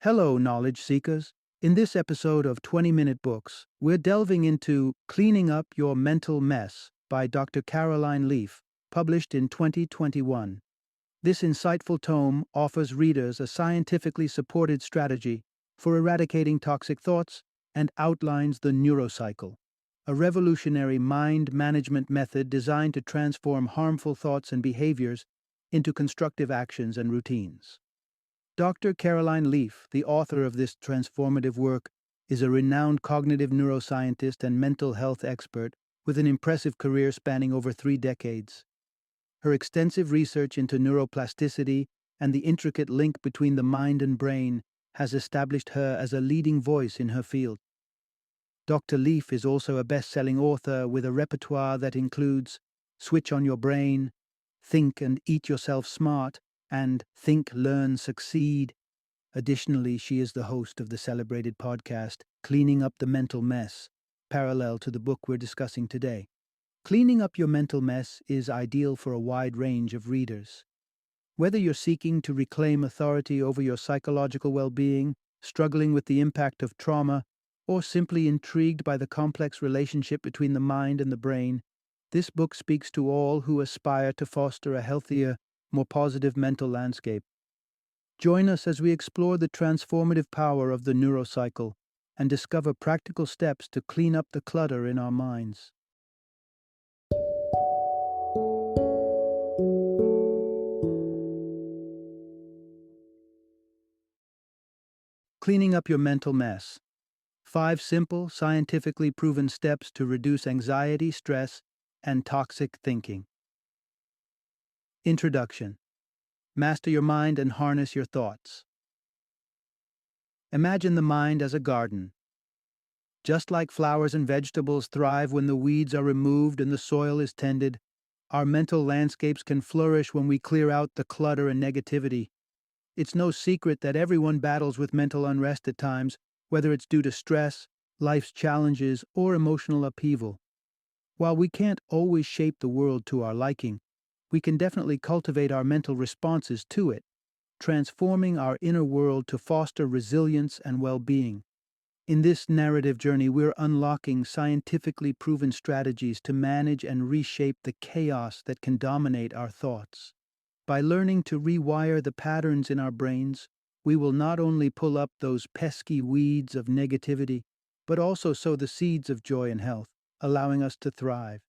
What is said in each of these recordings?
Hello, knowledge seekers. In this episode of 20-Minute Books, we're delving into Cleaning Up Your Mental Mess by Dr. Caroline Leaf, published in 2021. This insightful tome offers readers a scientifically supported strategy for eradicating toxic thoughts and outlines the neurocycle, a revolutionary mind management method designed to transform harmful thoughts and behaviors into constructive actions and routines. Dr. Caroline Leaf, the author of this transformative work, is a renowned cognitive neuroscientist and mental health expert with an impressive career spanning over 3 decades. Her extensive research into neuroplasticity and the intricate link between the mind and brain has established her as a leading voice in her field. Dr. Leaf is also a best-selling author with a repertoire that includes Switch on Your Brain, Think and Eat Yourself Smart, and Think, Learn, Succeed. Additionally, she is the host of the celebrated podcast, Cleaning Up the Mental Mess, parallel to the book we're discussing today. Cleaning Up Your Mental Mess is ideal for a wide range of readers. Whether you're seeking to reclaim authority over your psychological well-being, struggling with the impact of trauma, or simply intrigued by the complex relationship between the mind and the brain, this book speaks to all who aspire to foster a healthier, more positive mental landscape. Join us as we explore the transformative power of the neurocycle and discover practical steps to clean up the clutter in our minds. Cleaning Up Your Mental Mess. 5 simple, scientifically proven steps to reduce anxiety, stress, and toxic thinking. Introduction. Master your mind and harness your thoughts. Imagine the mind as a garden. Just like flowers and vegetables thrive when the weeds are removed and the soil is tended, our mental landscapes can flourish when we clear out the clutter and negativity. It's no secret that everyone battles with mental unrest at times, whether it's due to stress, life's challenges, or emotional upheaval. While we can't always shape the world to our liking, we can definitely cultivate our mental responses to it, transforming our inner world to foster resilience and well-being. In this narrative journey, we're unlocking scientifically proven strategies to manage and reshape the chaos that can dominate our thoughts. By learning to rewire the patterns in our brains, we will not only pull up those pesky weeds of negativity, but also sow the seeds of joy and health, allowing us to thrive.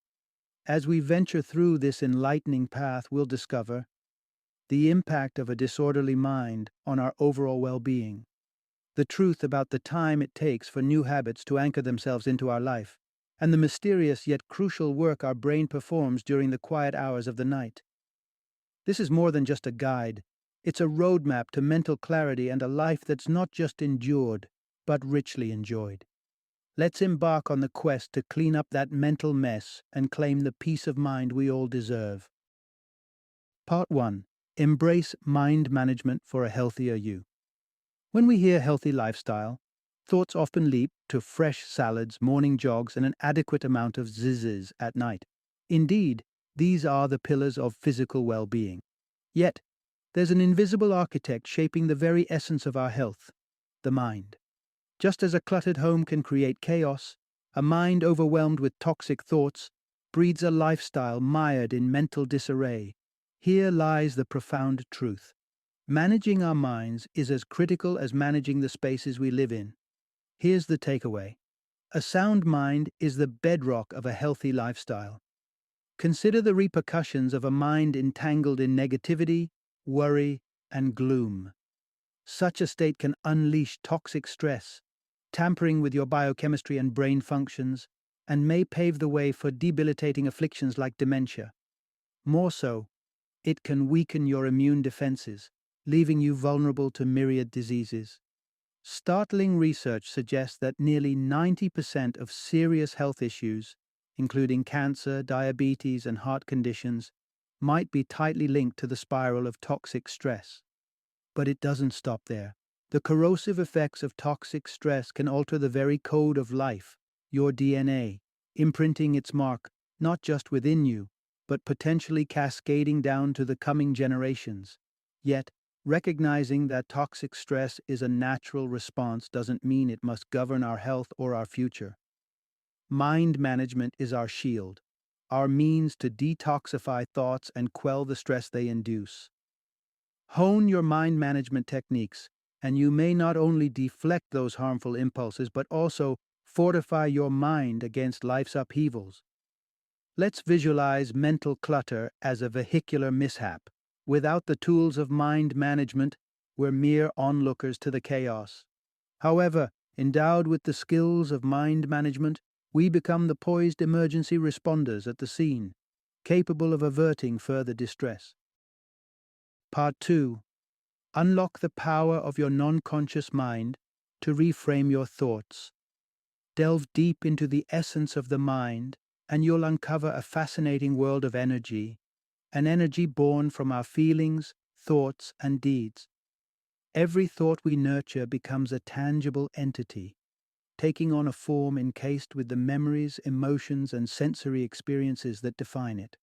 As we venture through this enlightening path, we'll discover the impact of a disorderly mind on our overall well-being, the truth about the time it takes for new habits to anchor themselves into our life, and the mysterious yet crucial work our brain performs during the quiet hours of the night. This is more than just a guide. It's a roadmap to mental clarity and a life that's not just endured, but richly enjoyed. Let's embark on the quest to clean up that mental mess and claim the peace of mind we all deserve. Part 1. Embrace mind management for a healthier you. When we hear healthy lifestyle, thoughts often leap to fresh salads, morning jogs, and an adequate amount of zzzs at night. Indeed, these are the pillars of physical well-being. Yet, there's an invisible architect shaping the very essence of our health, the mind. Just as a cluttered home can create chaos, a mind overwhelmed with toxic thoughts breeds a lifestyle mired in mental disarray. Here lies the profound truth. Managing our minds is as critical as managing the spaces we live in. Here's the takeaway. A sound mind is the bedrock of a healthy lifestyle. Consider the repercussions of a mind entangled in negativity, worry, and gloom. Such a state can unleash toxic stress, tampering with your biochemistry and brain functions, and may pave the way for debilitating afflictions like dementia. More so, it can weaken your immune defenses, leaving you vulnerable to myriad diseases. Startling research suggests that nearly 90% of serious health issues, including cancer, diabetes, and heart conditions, might be tightly linked to the spiral of toxic stress. But it doesn't stop there. The corrosive effects of toxic stress can alter the very code of life, your DNA, imprinting its mark not just within you, but potentially cascading down to the coming generations. Yet, Recognizing that toxic stress is a natural response doesn't mean it must govern our health or our future. Mind management is our shield, our means to detoxify thoughts and quell the stress they induce. Hone your mind management techniques, and you may not only deflect those harmful impulses but also fortify your mind against life's upheavals. Let's visualize mental clutter as a vehicular mishap. Without the tools of mind management, we're mere onlookers to the chaos. However, endowed with the skills of mind management, we become the poised emergency responders at the scene, capable of averting further distress. Part 2. Unlock the power of your non-conscious mind to reframe your thoughts. Delve deep into the essence of the mind, and you'll uncover a fascinating world of energy, an energy born from our feelings, thoughts, and deeds. Every thought we nurture becomes a tangible entity, taking on a form encased with the memories, emotions, and sensory experiences that define it.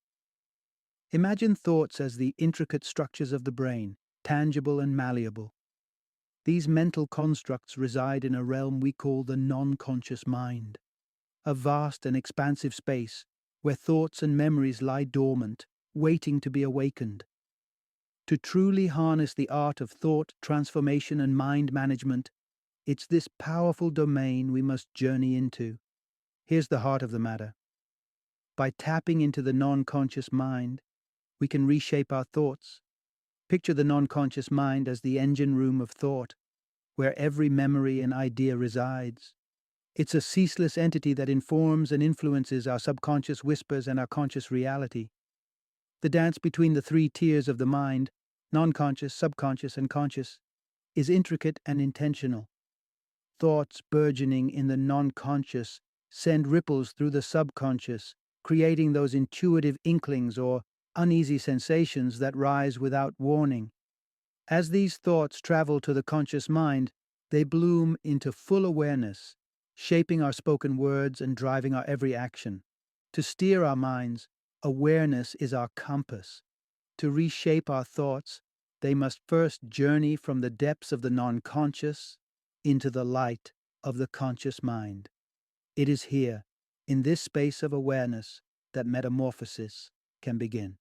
Imagine thoughts as the intricate structures of the brain, tangible and malleable. These mental constructs reside in a realm we call the non-conscious mind, a vast and expansive space where thoughts and memories lie dormant, waiting to be awakened. To truly harness the art of thought, transformation, and mind management, it's this powerful domain we must journey into. Here's the heart of the matter. By tapping into the non-conscious mind, we can reshape our thoughts. Picture the non-conscious mind as the engine room of thought, where every memory and idea resides. It's a ceaseless entity that informs and influences our subconscious whispers and our conscious reality. The dance between the three tiers of the mind, non-conscious, subconscious, and conscious, is intricate and intentional. Thoughts burgeoning in the non-conscious send ripples through the subconscious, creating those intuitive inklings or uneasy sensations that rise without warning. As these thoughts travel to the conscious mind, they bloom into full awareness, shaping our spoken words and driving our every action. To steer our minds, awareness is our compass. To reshape our thoughts, they must first journey from the depths of the non-conscious into the light of the conscious mind. It is here, in this space of awareness, that metamorphosis can begin.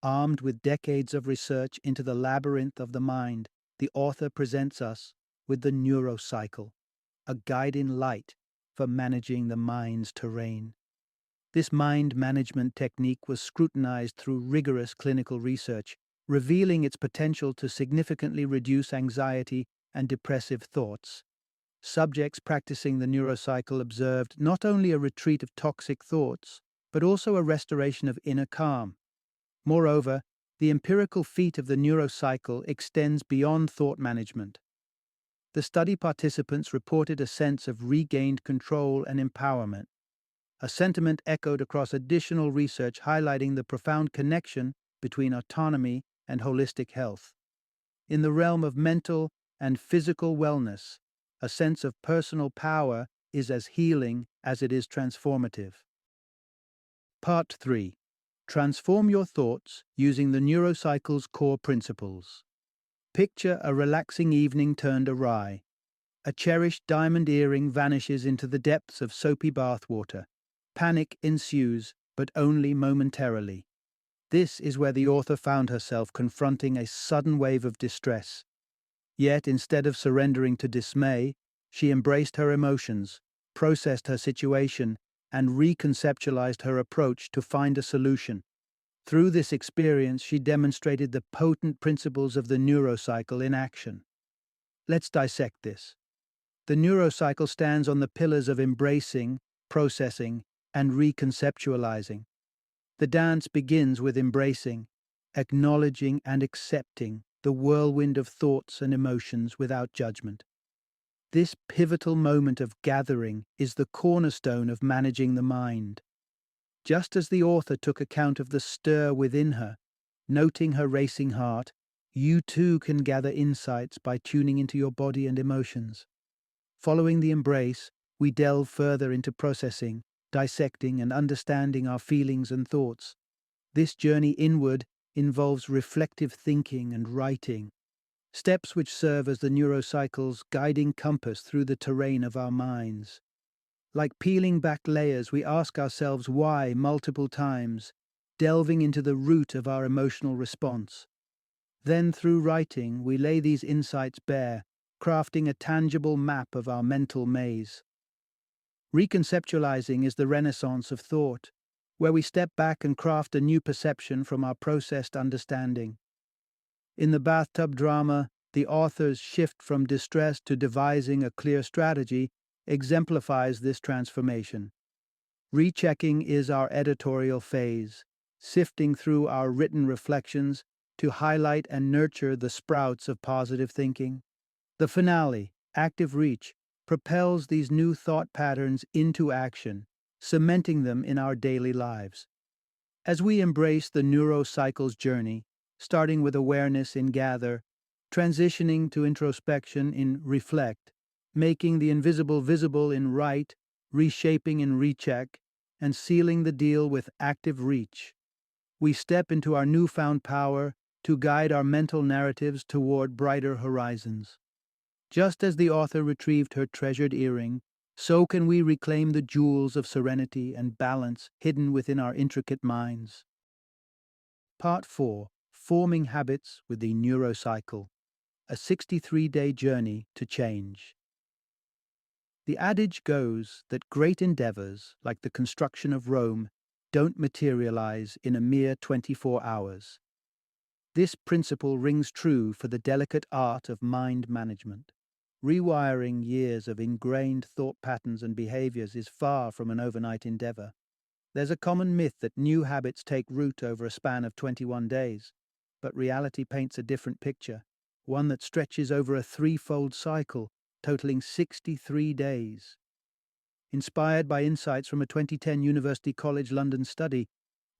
Armed with decades of research into the labyrinth of the mind, the author presents us with the neurocycle, a guiding light for managing the mind's terrain. This mind management technique was scrutinized through rigorous clinical research, revealing its potential to significantly reduce anxiety and depressive thoughts. Subjects practicing the neurocycle observed not only a retreat of toxic thoughts, but also a restoration of inner calm. Moreover, the empirical feat of the neurocycle extends beyond thought management. The study participants reported a sense of regained control and empowerment, a sentiment echoed across additional research highlighting the profound connection between autonomy and holistic health. In the realm of mental and physical wellness, a sense of personal power is as healing as it is transformative. Part 3. Transform your thoughts using the neurocycle's core principles. Picture a relaxing evening turned awry. A cherished diamond earring vanishes into the depths of soapy bathwater. Panic ensues, but only momentarily. This is where the author found herself confronting a sudden wave of distress. Yet, instead of surrendering to dismay, she embraced her emotions, processed her situation, and reconceptualized her approach to find a solution. Through this experience, she demonstrated the potent principles of the neurocycle in action. Let's dissect this. The neurocycle stands on the pillars of embracing, processing, and reconceptualizing. The dance begins with embracing, acknowledging and accepting the whirlwind of thoughts and emotions without judgment. This pivotal moment of gathering is the cornerstone of managing the mind. Just as the author took account of the stir within her, noting her racing heart, you too can gather insights by tuning into your body and emotions. Following the embrace, we delve further into processing, dissecting, and understanding our feelings and thoughts. This journey inward involves reflective thinking and writing, steps which serve as the neurocycle's guiding compass through the terrain of our minds. Like peeling back layers, we ask ourselves why multiple times, delving into the root of our emotional response. Then, through writing, we lay these insights bare, crafting a tangible map of our mental maze. Reconceptualizing is the renaissance of thought, where we step back and craft a new perception from our processed understanding. In the bathtub drama, the author's shift from distress to devising a clear strategy exemplifies this transformation. Rechecking is our editorial phase, sifting through our written reflections to highlight and nurture the sprouts of positive thinking. The finale, Active Reach, propels these new thought patterns into action, cementing them in our daily lives. As we embrace the neurocycle's journey, starting with awareness in Gather, transitioning to introspection in Reflect, making the invisible visible in Write, reshaping in Recheck, and sealing the deal with Active Reach, we step into our newfound power to guide our mental narratives toward brighter horizons. Just as the author retrieved her treasured earring, so can we reclaim the jewels of serenity and balance hidden within our intricate minds. Part 4. Forming Habits with the Neurocycle, a 63-day journey to change. The adage goes that great endeavors, like the construction of Rome, don't materialize in a mere 24 hours. This principle rings true for the delicate art of mind management. Rewiring years of ingrained thought patterns and behaviors is far from an overnight endeavor. There's a common myth that new habits take root over a span of 21 days, but reality paints a different picture, one that stretches over a threefold cycle, totaling 63 days. Inspired by insights from a 2010 University College London study,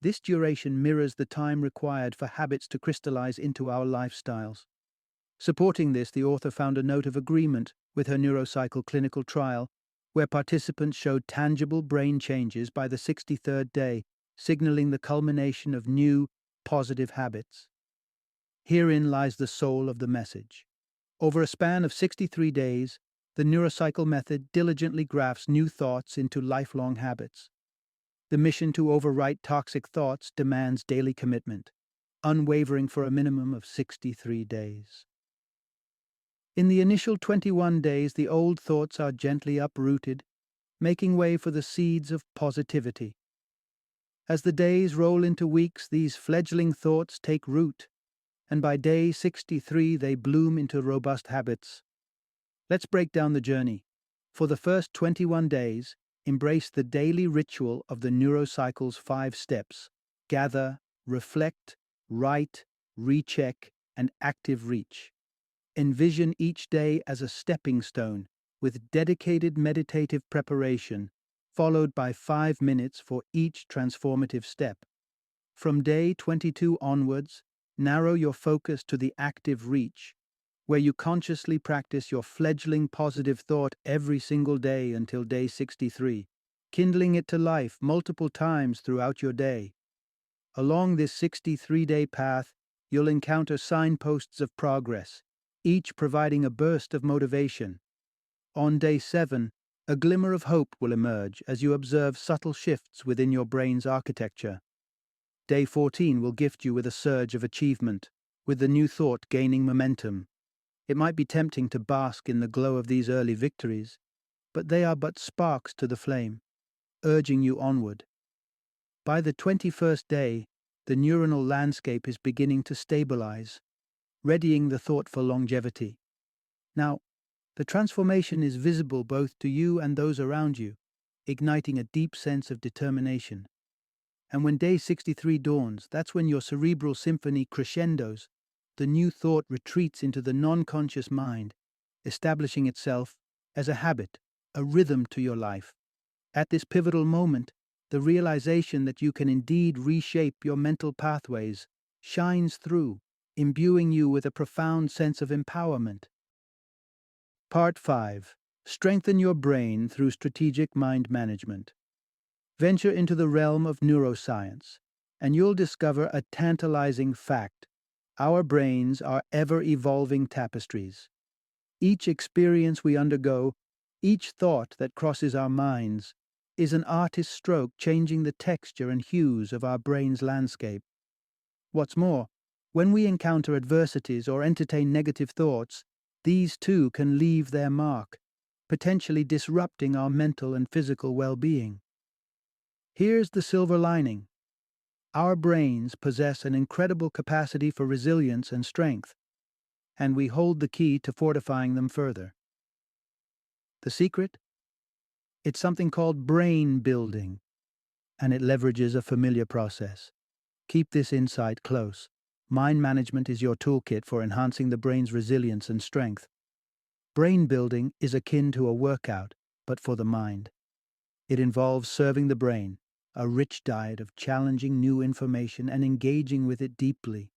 this duration mirrors the time required for habits to crystallize into our lifestyles. Supporting this, the author found a note of agreement with her neurocycle clinical trial, where participants showed tangible brain changes by the 63rd day, signaling the culmination of new, positive habits. Herein lies the soul of the message. Over a span of 63 days, the neurocycle method diligently grafts new thoughts into lifelong habits. The mission to overwrite toxic thoughts demands daily commitment, unwavering for a minimum of 63 days. In the initial 21 days, the old thoughts are gently uprooted, making way for the seeds of positivity. As the days roll into weeks, these fledgling thoughts take root, and by day 63 they bloom into robust habits. Let's break down the journey. For the first 21 days, embrace the daily ritual of the neurocycle's 5 steps: gather, reflect, write, recheck, and active reach. Envision each day as a stepping stone with dedicated meditative preparation, followed by 5 minutes for each transformative step. From day 22 onwards, narrow your focus to the active reach, where you consciously practice your fledgling positive thought every single day until day 63, kindling it to life multiple times throughout your day. Along this 63-day path, you'll encounter signposts of progress, each providing a burst of motivation. On day 7, a glimmer of hope will emerge as you observe subtle shifts within your brain's architecture. Day 14 will gift you with a surge of achievement, with the new thought gaining momentum. It might be tempting to bask in the glow of these early victories, but they are but sparks to the flame, urging you onward. By the 21st day, the neuronal landscape is beginning to stabilize, readying the thought for longevity. Now, the transformation is visible both to you and those around you, igniting a deep sense of determination. And when day 63 dawns, that's when your cerebral symphony crescendos. The new thought retreats into the non-conscious mind, establishing itself as a habit, a rhythm to your life. At this pivotal moment, the realization that you can indeed reshape your mental pathways shines through, imbuing you with a profound sense of empowerment. Part 5. Strengthen your brain through strategic mind management. Venture into the realm of neuroscience, and you'll discover a tantalizing fact. Our brains are ever-evolving tapestries. Each experience we undergo, each thought that crosses our minds, is an artist's stroke changing the texture and hues of our brain's landscape. What's more, when we encounter adversities or entertain negative thoughts, these too can leave their mark, potentially disrupting our mental and physical well-being. Here's the silver lining. Our brains possess an incredible capacity for resilience and strength, and we hold the key to fortifying them further. The secret? It's something called brain building, and it leverages a familiar process. Keep this insight close. Mind management is your toolkit for enhancing the brain's resilience and strength. Brain building is akin to a workout, but for the mind. It involves serving the brain, a rich diet of challenging new information and engaging with it deeply,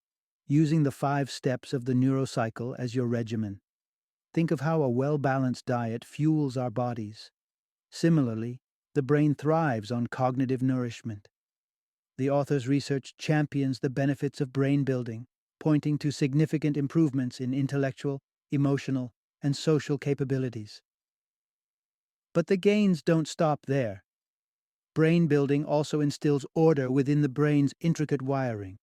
using the 5 steps of the neurocycle as your regimen. Think of how a well-balanced diet fuels our bodies. Similarly, the brain thrives on cognitive nourishment. The author's research champions the benefits of brain building, pointing to significant improvements in intellectual, emotional, and social capabilities. But the gains don't stop there. Brain building also instills order within the brain's intricate wiring.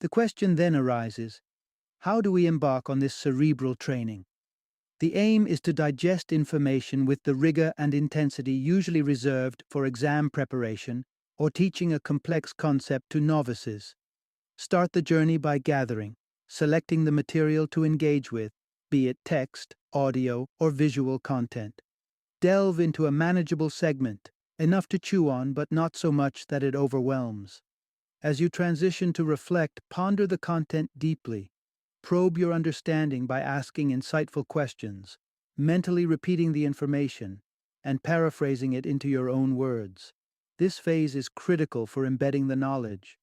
The question then arises, how do we embark on this cerebral training? The aim is to digest information with the rigor and intensity usually reserved for exam preparation or teaching a complex concept to novices. Start the journey by gathering, selecting the material to engage with, be it text, audio, or visual content. Delve into a manageable segment, enough to chew on but not so much that it overwhelms. As you transition to reflect, ponder the content deeply. Probe your understanding by asking insightful questions, mentally repeating the information, and paraphrasing it into your own words. This phase is critical for embedding the knowledge.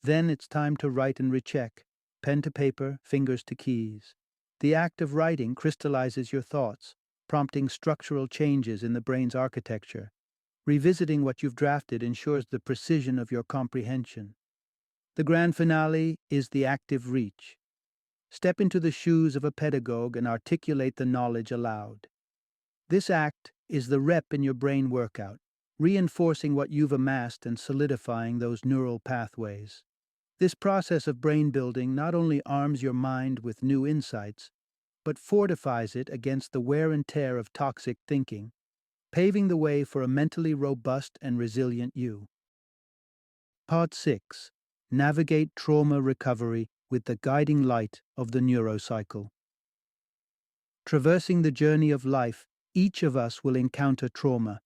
Then it's time to write and recheck, pen to paper, fingers to keys. The act of writing crystallizes your thoughts, prompting structural changes in the brain's architecture. Revisiting what you've drafted ensures the precision of your comprehension. The grand finale is the active reach. Step into the shoes of a pedagogue and articulate the knowledge aloud. This act is the rep in your brain workout, reinforcing what you've amassed and solidifying those neural pathways. This process of brain building not only arms your mind with new insights, but fortifies it against the wear and tear of toxic thinking, paving the way for a mentally robust and resilient you. Part 6. Navigate trauma recovery with the guiding light of the neurocycle. Traversing the journey of life, each of us will encounter trauma.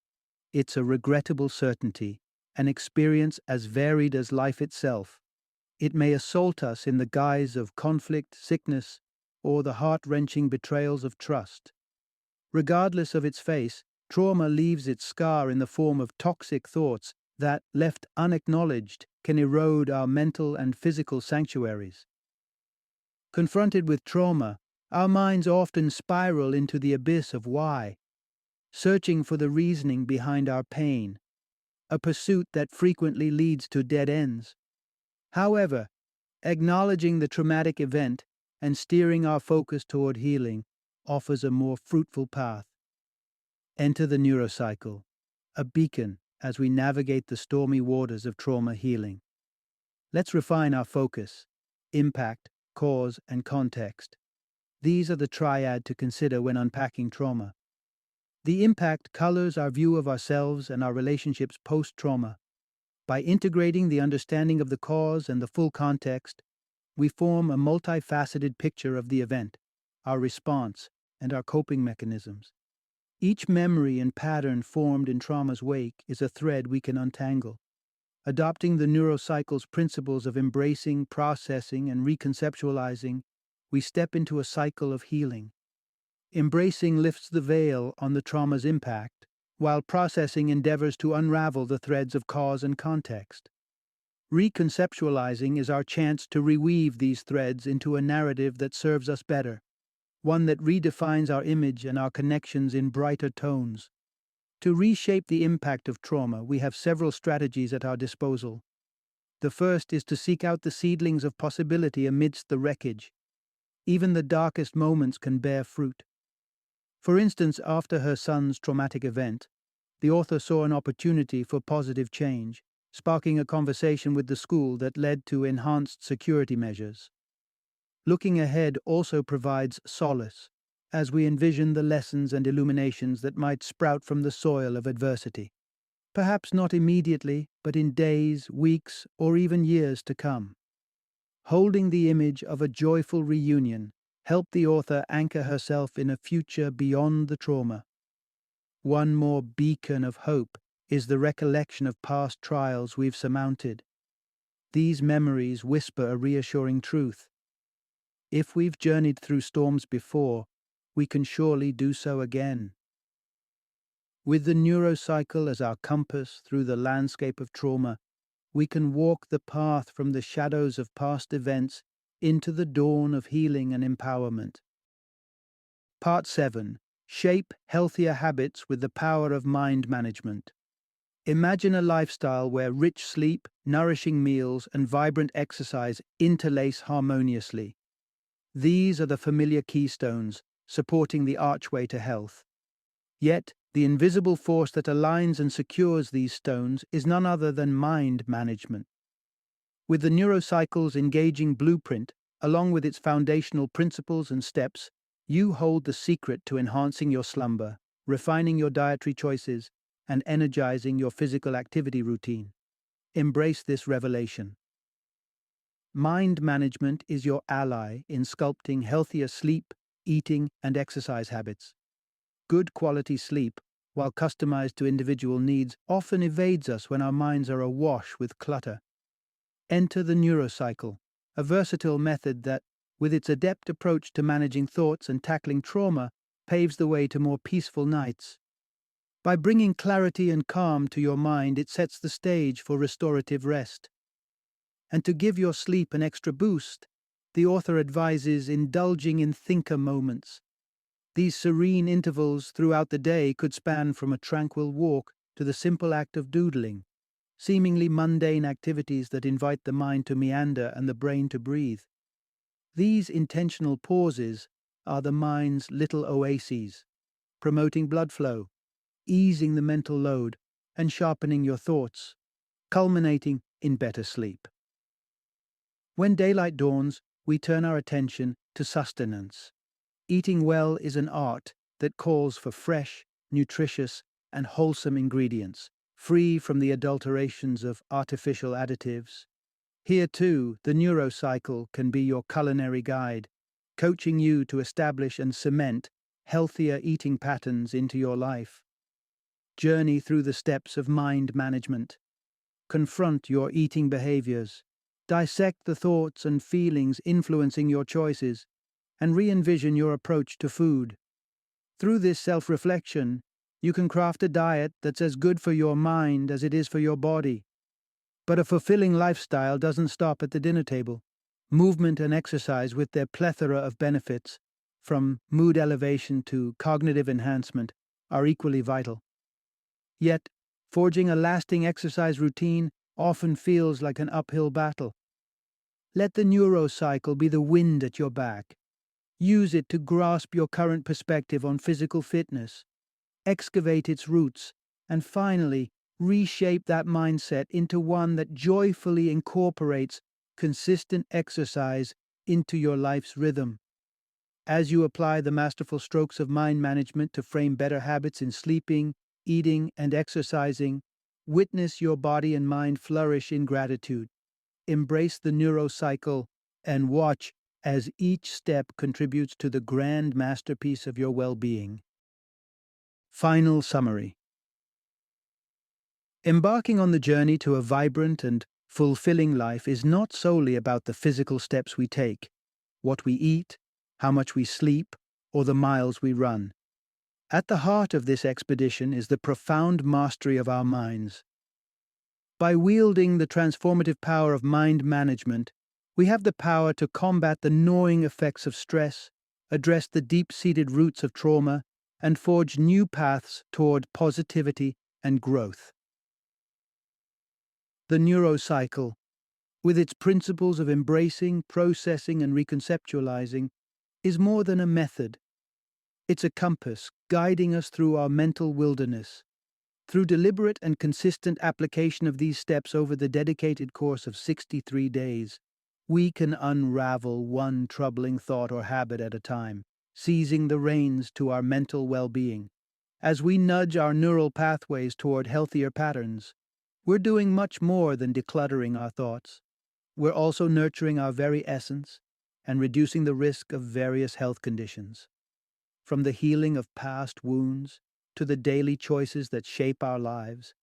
It's a regrettable certainty, an experience as varied as life itself. It may assault us in the guise of conflict, sickness, or the heart-wrenching betrayals of trust. Regardless of its face, trauma leaves its scar in the form of toxic thoughts that, left unacknowledged, can erode our mental and physical sanctuaries. Confronted with trauma, our minds often spiral into the abyss of why, searching for the reasoning behind our pain, a pursuit that frequently leads to dead ends. However, acknowledging the traumatic event and steering our focus toward healing offers a more fruitful path. Enter the neurocycle, a beacon as we navigate the stormy waters of trauma healing. Let's refine our focus: impact, cause, and context. These are the triad to consider when unpacking trauma. The impact colors our view of ourselves and our relationships post-trauma. By integrating the understanding of the cause and the full context, we form a multifaceted picture of the event, our response, and our coping mechanisms. Each memory and pattern formed in trauma's wake is a thread we can untangle. Adopting the neurocycle's principles of embracing, processing, and reconceptualizing, we step into a cycle of healing. Embracing lifts the veil on the trauma's impact, while processing endeavors to unravel the threads of cause and context. Reconceptualizing is our chance to reweave these threads into a narrative that serves us better, one that redefines our image and our connections in brighter tones. To reshape the impact of trauma, we have several strategies at our disposal. The first is to seek out the seedlings of possibility amidst the wreckage. Even the darkest moments can bear fruit. For instance, after her son's traumatic event, the author saw an opportunity for positive change, sparking a conversation with the school that led to enhanced security measures. Looking ahead also provides solace, as we envision the lessons and illuminations that might sprout from the soil of adversity. Perhaps not immediately, but in days, weeks, or even years to come. Holding the image of a joyful reunion helped the author anchor herself in a future beyond the trauma. One more beacon of hope is the recollection of past trials we've surmounted. These memories whisper a reassuring truth. If we've journeyed through storms before, we can surely do so again. With the neurocycle as our compass through the landscape of trauma, we can walk the path from the shadows of past events into the dawn of healing and empowerment. Part 7. Shape healthier habits with the power of mind management. Imagine a lifestyle where rich sleep, nourishing meals, and vibrant exercise interlace harmoniously. These are the familiar keystones supporting the archway to health. Yet, the invisible force that aligns and secures these stones is none other than mind management. With the neurocycle's engaging blueprint, along with its foundational principles and steps, you hold the secret to enhancing your slumber, refining your dietary choices, and energizing your physical activity routine. Embrace this revelation. Mind management is your ally in sculpting healthier sleep, eating, and exercise habits. Good quality sleep, while customized to individual needs, often evades us when our minds are awash with clutter. Enter the neurocycle, a versatile method that, with its adept approach to managing thoughts and tackling trauma, paves the way to more peaceful nights. By bringing clarity and calm to your mind, it sets the stage for restorative rest. And to give your sleep an extra boost, the author advises indulging in thinker moments. These serene intervals throughout the day could span from a tranquil walk to the simple act of doodling, seemingly mundane activities that invite the mind to meander and the brain to breathe. These intentional pauses are the mind's little oases, promoting blood flow, easing the mental load, and sharpening your thoughts, culminating in better sleep. When daylight dawns, we turn our attention to sustenance. Eating well is an art that calls for fresh, nutritious, and wholesome ingredients, free from the adulterations of artificial additives. Here, too, the neurocycle can be your culinary guide, coaching you to establish and cement healthier eating patterns into your life. Journey through the steps of mind management. Confront your eating behaviors. Dissect the thoughts and feelings influencing your choices, and re-envision your approach to food. Through this self-reflection, you can craft a diet that's as good for your mind as it is for your body. But a fulfilling lifestyle doesn't stop at the dinner table. Movement and exercise, with their plethora of benefits, from mood elevation to cognitive enhancement, are equally vital. Yet, forging a lasting exercise routine often feels like an uphill battle. Let the neurocycle be the wind at your back. Use it to grasp your current perspective on physical fitness, excavate its roots, and finally, reshape that mindset into one that joyfully incorporates consistent exercise into your life's rhythm. As you apply the masterful strokes of mind management to frame better habits in sleeping, eating, and exercising, witness your body and mind flourish in gratitude. Embrace the neurocycle and watch as each step contributes to the grand masterpiece of your well-being. Final summary. Embarking on the journey to a vibrant and fulfilling life is not solely about the physical steps we take, what we eat, how much we sleep, or the miles we run. At the heart of this expedition is the profound mastery of our minds. By wielding the transformative power of mind management, we have the power to combat the gnawing effects of stress, address the deep-seated roots of trauma, and forge new paths toward positivity and growth. The neurocycle, with its principles of embracing, processing, and reconceptualizing, is more than a method. It's a compass guiding us through our mental wilderness. Through deliberate and consistent application of these steps over the dedicated course of 63 days, we can unravel one troubling thought or habit at a time, seizing the reins to our mental well-being. As we nudge our neural pathways toward healthier patterns, we're doing much more than decluttering our thoughts. We're also nurturing our very essence and reducing the risk of various health conditions. From the healing of past wounds to the daily choices that shape our lives,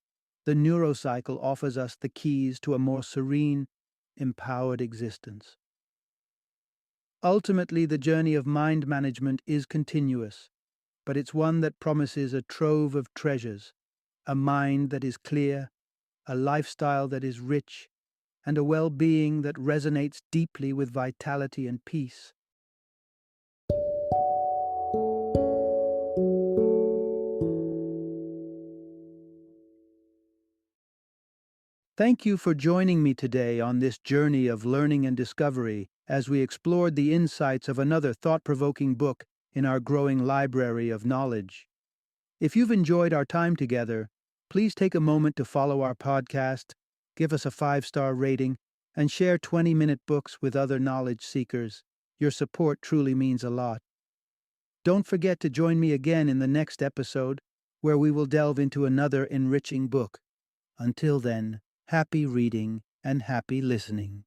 the neurocycle offers us the keys to a more serene, empowered existence. Ultimately, the journey of mind management is continuous, but it's one that promises a trove of treasures, a mind that is clear, a lifestyle that is rich, and a well-being that resonates deeply with vitality and peace. Thank you for joining me today on this journey of learning and discovery as we explored the insights of another thought-provoking book in our growing library of knowledge. If you've enjoyed our time together, please take a moment to follow our podcast, give us a 5-star rating, and share 20-minute books with other knowledge seekers. Your support truly means a lot. Don't forget to join me again in the next episode, where we will delve into another enriching book. Until then, happy reading and happy listening.